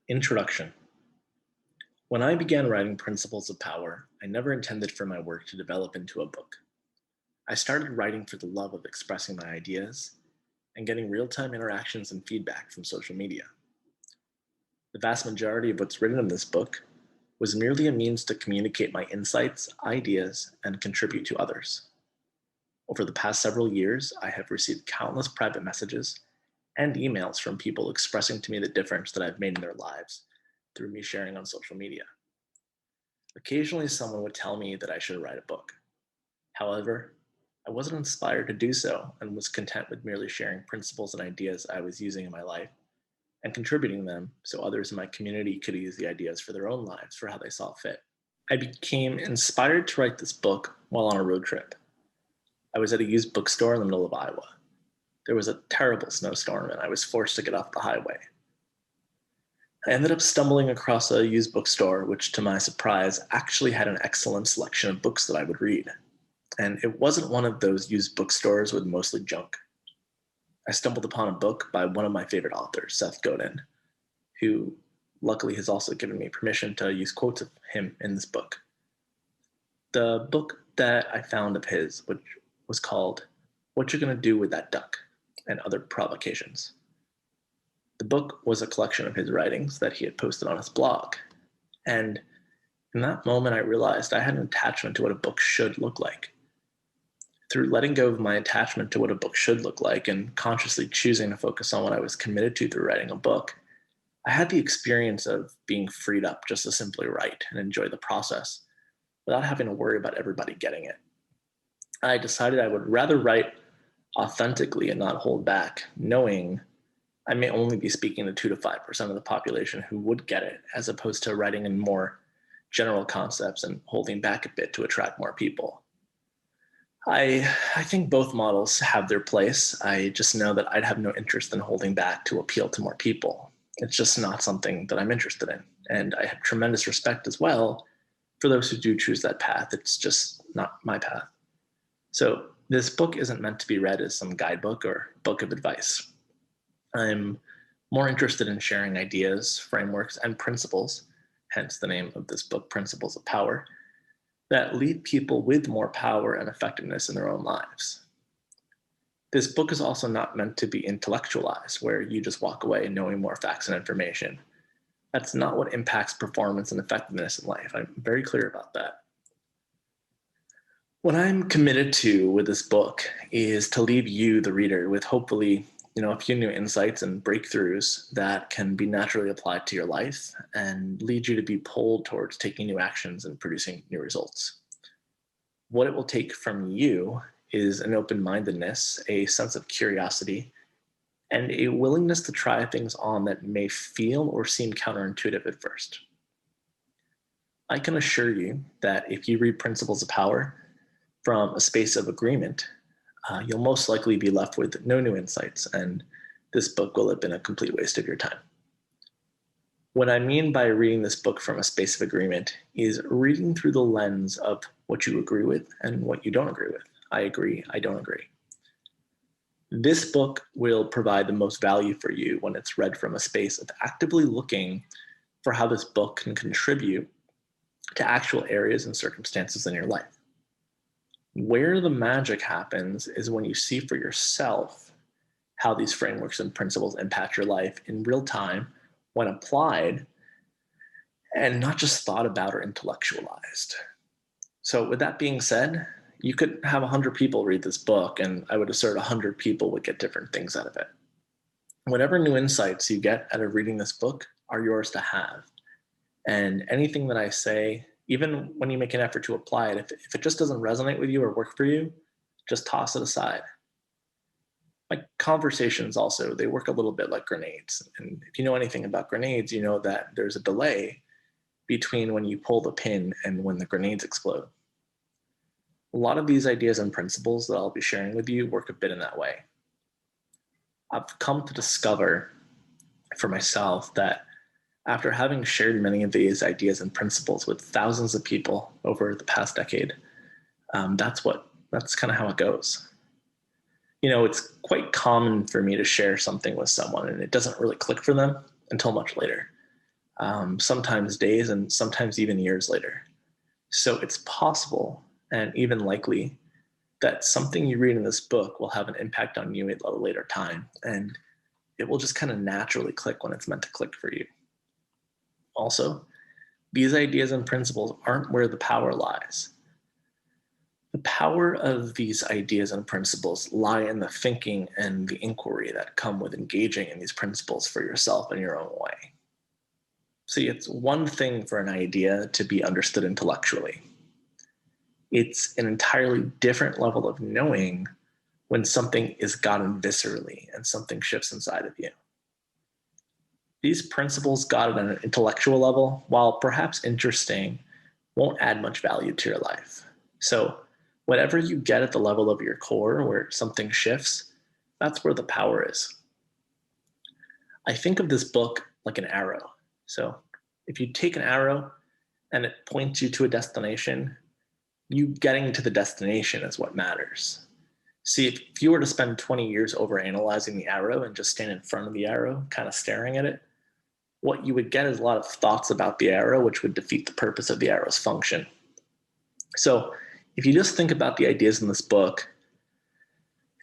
Introduction. When I began writing Principles of Power, I never intended for my work to develop into a book. I started writing for the love of expressing my ideas and getting real-time interactions and feedback from social media. The vast majority of what's written in this book was merely a means to communicate my insights, ideas, and contribute to others. Over the past several years, I have received countless private messages and emails from people expressing to me the difference that I've made in their lives through me sharing on social media. Occasionally, someone would tell me that I should write a book. However, I wasn't inspired to do so and was content with merely sharing principles and ideas I was using in my life and contributing them so others in my community could use the ideas for their own lives for how they saw fit. I became inspired to write this book while on a road trip. I was at a used bookstore in the middle of Iowa. There was a terrible snowstorm and I was forced to get off the highway. I ended up stumbling across a used bookstore, which to my surprise actually had an excellent selection of books that I would read. And it wasn't one of those used bookstores with mostly junk. I stumbled upon a book by one of my favorite authors, Seth Godin, who luckily has also given me permission to use quotes of him in this book. The book that I found of his, which was called What You're Gonna Do with That Duck and Other Provocations. The book was a collection of his writings that he had posted on his blog. And in that moment, I realized I had an attachment to what a book should look like. Through letting go of my attachment to what a book should look like and consciously choosing to focus on what I was committed to through writing a book, I had the experience of being freed up just to simply write and enjoy the process without having to worry about everybody getting it. I decided I would rather write authentically and not hold back, knowing I may only be speaking to 2 to 5% of the population who would get it, as opposed to writing in more general concepts and holding back a bit to attract more people. I think both models have their place. I just know that I'd have no interest in holding back to appeal to more people. It's just not something that I'm interested in. And I have tremendous respect as well for those who do choose that path. It's just not my path. So this book isn't meant to be read as some guidebook or book of advice. I'm more interested in sharing ideas, frameworks, and principles, hence the name of this book, Principles of Power, that leave people with more power and effectiveness in their own lives. This book is also not meant to be intellectualized, where you just walk away knowing more facts and information. That's not what impacts performance and effectiveness in life. I'm very clear about that. What I'm committed to with this book is to leave you, the reader, with hopefully, a few new insights and breakthroughs that can be naturally applied to your life and lead you to be pulled towards taking new actions and producing new results. What it will take from you is an open-mindedness, a sense of curiosity, and a willingness to try things on that may feel or seem counterintuitive at first. I can assure you that if you read Principles of Power from a space of agreement, you'll most likely be left with no new insights, and this book will have been a complete waste of your time. What I mean by reading this book from a space of agreement is reading through the lens of what you agree with and what you don't agree with. I agree, I don't agree. This book will provide the most value for you when it's read from a space of actively looking for how this book can contribute to actual areas and circumstances in your life. Where the magic happens is when you see for yourself how these frameworks and principles impact your life in real time when applied and not just thought about or intellectualized. So with that being said, you could have 100 people read this book, and I would assert 100 people would get different things out of it. Whatever new insights you get out of reading this book are yours to have. And anything that I say, even when you make an effort to apply it, if it just doesn't resonate with you or work for you, just toss it aside. Like conversations also, they work a little bit like grenades. And if you know anything about grenades, you know that there's a delay between when you pull the pin and when the grenades explode. A lot of these ideas and principles that I'll be sharing with you work a bit in that way. I've come to discover for myself that after having shared many of these ideas and principles with thousands of people over the past decade, that's kind of how it goes. It's quite common for me to share something with someone and it doesn't really click for them until much later. sometimes days, and sometimes even years later. So it's possible and even likely that something you read in this book will have an impact on you at a later time, and it will just kind of naturally click when it's meant to click for you. Also, these ideas and principles aren't where the power lies. The power of these ideas and principles lie in the thinking and the inquiry that come with engaging in these principles for yourself in your own way. See, it's one thing for an idea to be understood intellectually. It's an entirely different level of knowing when something is gotten viscerally and something shifts inside of you. These principles got at an intellectual level, while perhaps interesting, won't add much value to your life. So whatever you get at the level of your core where something shifts, that's where the power is. I think of this book like an arrow. So if you take an arrow and it points you to a destination, you getting to the destination is what matters. See, if you were to spend 20 years over analyzing the arrow and just stand in front of the arrow, kind of staring at it, what you would get is a lot of thoughts about the arrow, which would defeat the purpose of the arrow's function. So if you just think about the ideas in this book,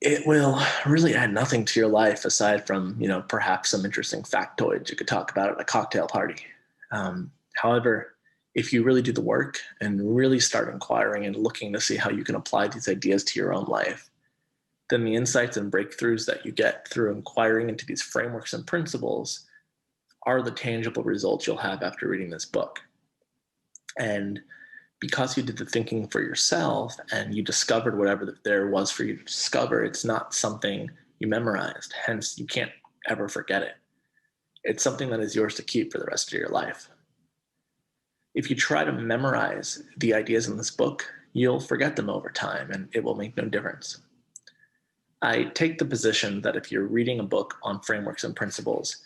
it will really add nothing to your life aside from, perhaps some interesting factoids you could talk about at a cocktail party. However, if you really do the work and really start inquiring and looking to see how you can apply these ideas to your own life, then the insights and breakthroughs that you get through inquiring into these frameworks and principles are the tangible results you'll have after reading this book. And because you did the thinking for yourself and you discovered whatever there was for you to discover, it's not something you memorized. Hence, you can't ever forget it. It's something that is yours to keep for the rest of your life. If you try to memorize the ideas in this book, you'll forget them over time and it will make no difference. I take the position that if you're reading a book on frameworks and principles,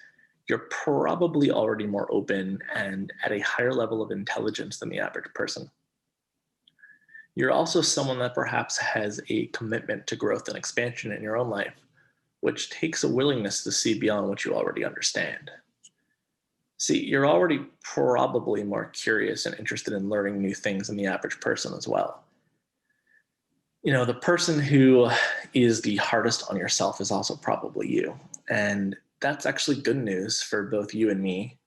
you're probably already more open and at a higher level of intelligence than the average person. You're also someone that perhaps has a commitment to growth and expansion in your own life, which takes a willingness to see beyond what you already understand. See, you're already probably more curious and interested in learning new things than the average person as well. The person who is the hardest on yourself is also probably you. And that's actually good news for both you and me,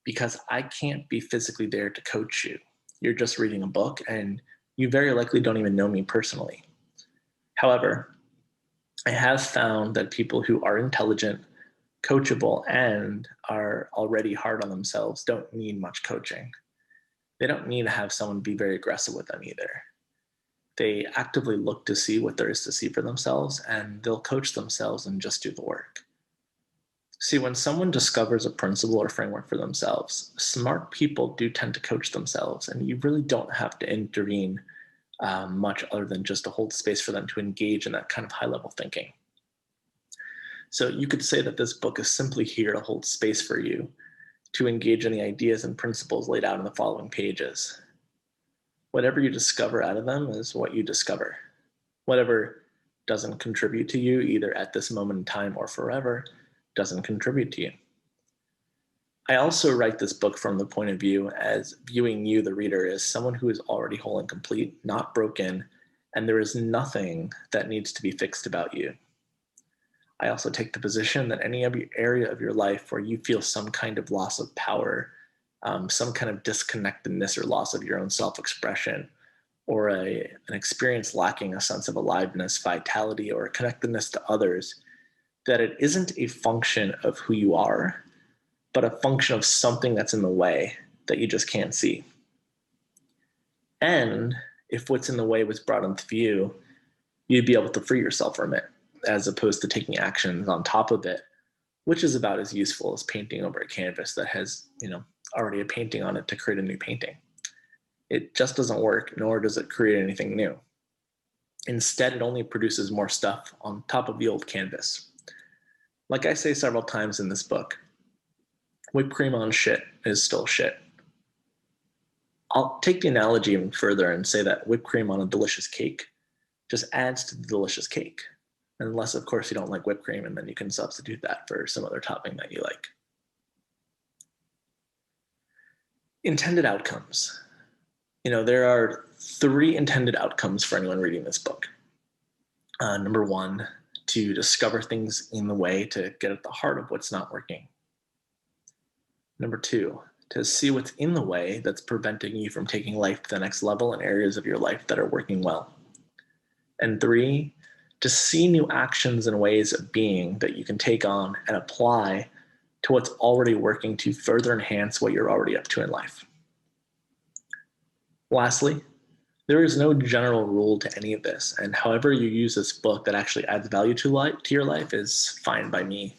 because I can't be physically there to coach you. You're just reading a book and you very likely don't even know me personally. However, I have found that people who are intelligent, coachable, and are already hard on themselves don't need much coaching. They don't need to have someone be very aggressive with them either. They actively look to see what there is to see for themselves, and they'll coach themselves and just do the work. See, when someone discovers a principle or framework for themselves, smart people do tend to coach themselves, and you really don't have to intervene much other than just to hold space for them to engage in that kind of high-level thinking. So you could say that this book is simply here to hold space for you to engage in the ideas and principles laid out in the following pages. Whatever you discover out of them is what you discover. Whatever doesn't contribute to you, either at this moment in time or forever, doesn't contribute to you. I also write this book from the point of view as viewing you, the reader, as someone who is already whole and complete, not broken, and there is nothing that needs to be fixed about you. I also take the position that any area of your life where you feel some kind of loss of power, some kind of disconnectedness or loss of your own self-expression, or an experience lacking a sense of aliveness, vitality, or connectedness to others, that it isn't a function of who you are, but a function of something that's in the way that you just can't see. And if what's in the way was brought into view, you'd be able to free yourself from it, as opposed to taking actions on top of it, which is about as useful as painting over a canvas that has, already a painting on it to create a new painting. It just doesn't work, nor does it create anything new. Instead, it only produces more stuff on top of the old canvas. Like I say several times in this book, whipped cream on shit is still shit. I'll take the analogy even further and say that whipped cream on a delicious cake just adds to the delicious cake. Unless, of course, you don't like whipped cream, and then you can substitute that for some other topping that you like. Intended outcomes. There are 3 intended outcomes for anyone reading this book. Number 1, to discover things in the way to get at the heart of what's not working. Number 2, to see what's in the way that's preventing you from taking life to the next level in areas of your life that are working well. And 3, to see new actions and ways of being that you can take on and apply to what's already working to further enhance what you're already up to in life. Lastly, there is no general rule to any of this, and however you use this book that actually adds value to your life is fine by me.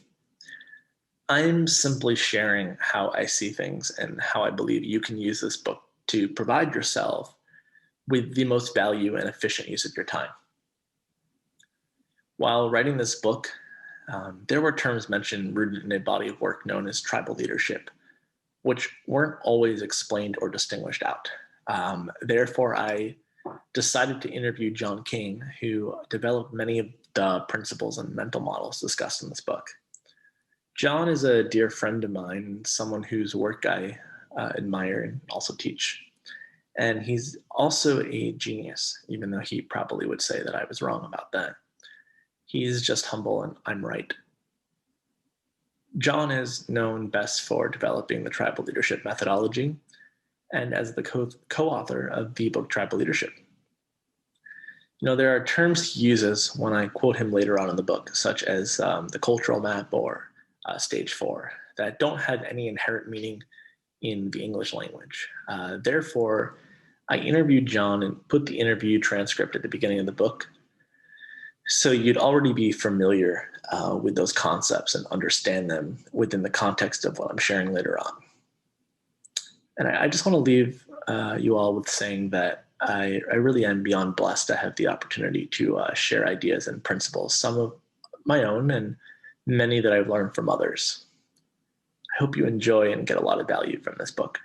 I'm simply sharing how I see things and how I believe you can use this book to provide yourself with the most value and efficient use of your time. While writing this book, there were terms mentioned rooted in a body of work known as tribal leadership, which weren't always explained or distinguished out. Therefore, I decided to interview John King, who developed many of the principles and mental models discussed in this book. John is a dear friend of mine, and someone whose work I admire and also teach. And he's also a genius, even though he probably would say that I was wrong about that. He's just humble and I'm right. John is known best for developing the tribal leadership methodology and as the co-author of the book Tribal Leadership. There are terms he uses when I quote him later on in the book, such as the cultural map or stage 4, that don't have any inherent meaning in the English language. Therefore, I interviewed John and put the interview transcript at the beginning of the book, so you'd already be familiar with those concepts and understand them within the context of what I'm sharing later on. And I just want to leave you all with saying that I really am beyond blessed to have the opportunity to share ideas and principles, some of my own and many that I've learned from others. I hope you enjoy and get a lot of value from this book.